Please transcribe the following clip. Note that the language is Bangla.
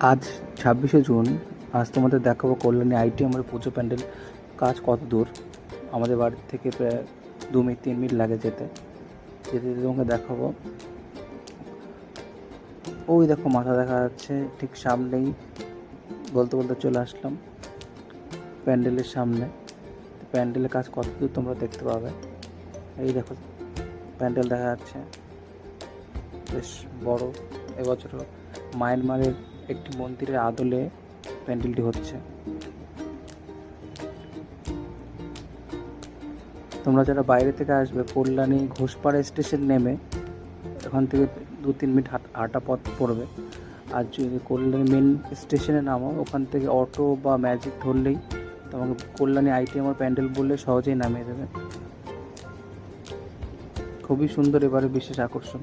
আজ 26শে জুন। আজ তোমাদের দেখাবো কল্যাণী আইটিএমের পুজো প্যান্ডেল কাজ কত দূর। আমাদের বাড়ি থেকে প্রায় 2-3 মিনিট লাগে যেতে যেতে যেতে তোমাকে দেখাবো। ওই দেখো মাথা দেখা যাচ্ছে ঠিক সামনেই, বলতে বলতে চলে আসলাম প্যান্ডেলের সামনে। প্যান্ডেলের কাজ কত দূর তোমরা দেখতে পাবে। এই দেখো প্যান্ডেল দেখা যাচ্ছে, বেশ বড়। এবছর মায়ানমারের একটি মন্দিরের আদলে প্যান্ডেলটি হচ্ছে। তোমরা যারা বাইরে থেকে আসবে, কল্যাণী ঘোষপাড়া স্টেশন নেমে এখান থেকে 2-3 মিনিট হাঁটা পথ পড়বে। আর যদি কল্যাণী মেন স্টেশনে নামো, ওখান থেকে অটো বা ম্যাজিক ধরলেই তোমাকে কল্যাণী আইটিএমের প্যান্ডেল বললে সহজেই নামিয়ে দেবে। খুবই সুন্দর এবারে বিশেষ আকর্ষণ।